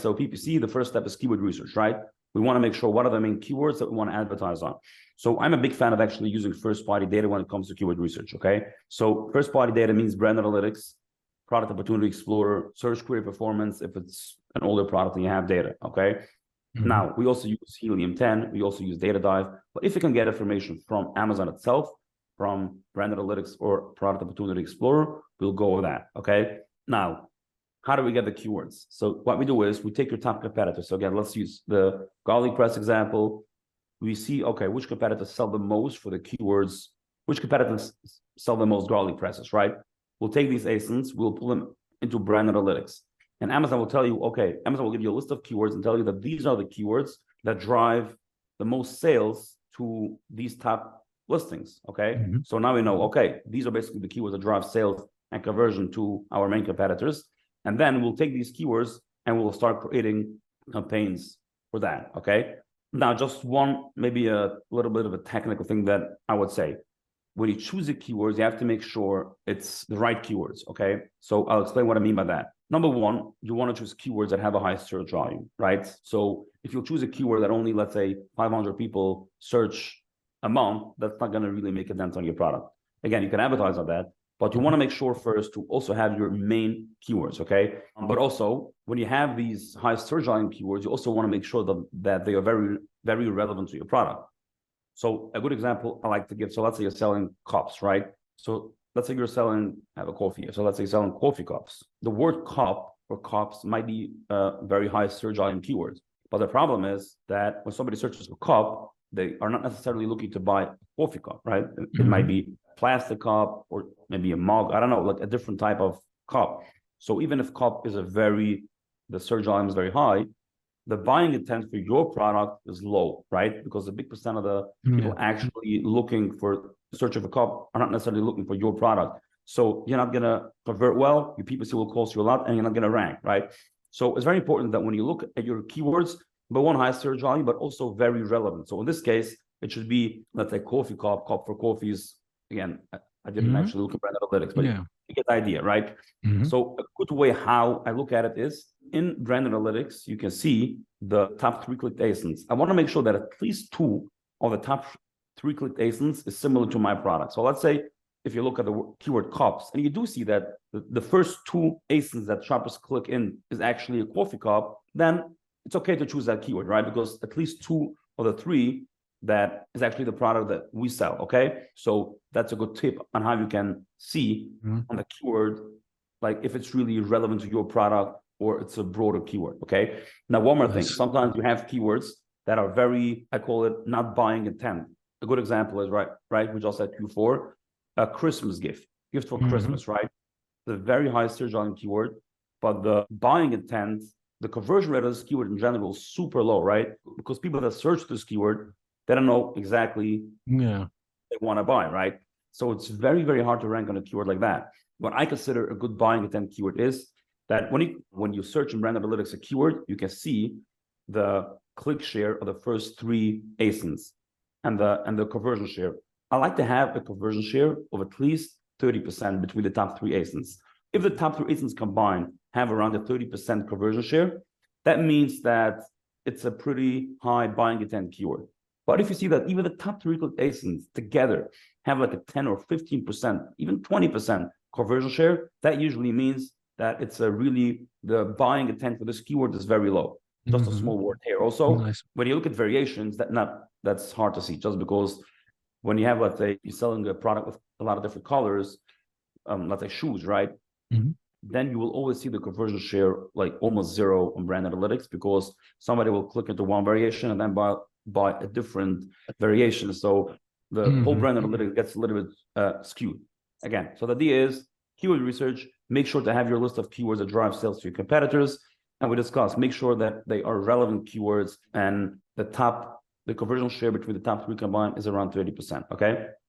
So PPC, the first step is keyword research, right? We want to make sure what are the main keywords that we want to advertise on. So I'm a big fan of actually using first-party data when it comes to keyword research, okay? So first-party data means brand analytics, product opportunity explorer, search query performance, if it's an older product and you have data, okay? Now, we also use Helium 10, we also use Data Dive, but if you can get information from Amazon itself, from brand analytics or product opportunity explorer, we'll go with that, okay? Now, how do we get the keywords? So what we do is we take your top competitors. So again, let's use the garlic press example. We see, okay, which competitors sell the most for the keywords, which competitors sell the most garlic presses, right? We'll take these ASINs, we'll pull them into brand analytics. And Amazon will tell you, okay, Amazon will give you a list of keywords and tell you that these are the keywords that drive the most sales to these top listings, okay? So now we know, okay, these are basically the keywords that drive sales and conversion to our main competitors. And then we'll take these keywords and we'll start creating campaigns for that, okay? Now, just one, maybe a little bit of a technical thing that I would say. When you choose the keywords, you have to make sure it's the right keywords, okay? So I'll explain what I mean by that. Number one, you want to choose keywords that have a high search volume, right? So if you choose a keyword that only, let's say, 500 people search a month, that's not going to really make a dent on your product. Again, you can advertise on that, but you want to make sure first to also have your main keywords, okay? But also, when you have these high search volume keywords, you also want to make sure that they are very, very relevant to your product. So a good example I like to give, so let's say you're selling cups, right? So let's say you're selling, have a coffee here. So let's say you're selling coffee cups. The word cup or cups might be a very high search volume keyword. But the problem is that when somebody searches for cup, they are not necessarily looking to buy a coffee cup, right? It might be a plastic cup or maybe a mug, I don't know, like a different type of cup. So even if cup is the search volume is very high, the buying intent for your product is low, right? Because a big percent of the people actually looking for search of a cup are not necessarily looking for your product. So you're not going to convert well, your PPC will cost you a lot, and you're not going to rank, right? So it's very important that when you look at your keywords, but one, high search volume, but also very relevant. So in this case, it should be, let's say, coffee cup for coffees. Again, I didn't actually look at brand analytics, but you get the idea, right? So a good way how I look at it is in brand analytics, you can see the top 3 clicked ASINs. I want to make sure that at least 2 of the top 3 clicked ASINs is similar to my product. So let's say if you look at the keyword cups, and you do see that the first 2 ASINs that shoppers click in is actually a coffee cup, then it's okay to choose that keyword, right? Because at least 2 of the 3 that is actually the product that we sell, okay? So that's a good tip on how you can see on the keyword, like if it's really relevant to your product or it's a broader keyword, okay? Now, one more thing. Sometimes you have keywords that are very, I call it not buying intent. A good example is, right? We just said Q4, a Christmas gift for Christmas, right? The very high search volume keyword, but the buying intent, the conversion rate of this keyword in general is super low, right? Because people that search this keyword, they don't know exactly they want to buy, right? So it's very, very hard to rank on a keyword like that. What I consider a good buying intent keyword is that when you search in brand analytics a keyword, you can see the click share of the first 3 ASINs and the conversion share. I like to have a conversion share of at least 30% between the top 3 ASINs. If the top 3 ASINs combined have around a 30% conversion share, that means that it's a pretty high buying intent keyword. But if you see that even the top 3 ASINs together have like a 10 or 15%, even 20% conversion share, that usually means that it's the buying intent for this keyword is very low. Just a small word here. Also, when you look at variations, that's hard to see just because when you have, let's say, you're selling a product with a lot of different colors, let's say shoes, right? Then you will always see the conversion share like almost 0 on brand analytics because somebody will click into one variation and then buy a different variation. So the whole brand analytics gets a little bit skewed. Again, so the idea is keyword research, make sure to have your list of keywords that drive sales to your competitors. And we discussed, make sure that they are relevant keywords and the conversion share between the top 3 combined is around 30%, okay?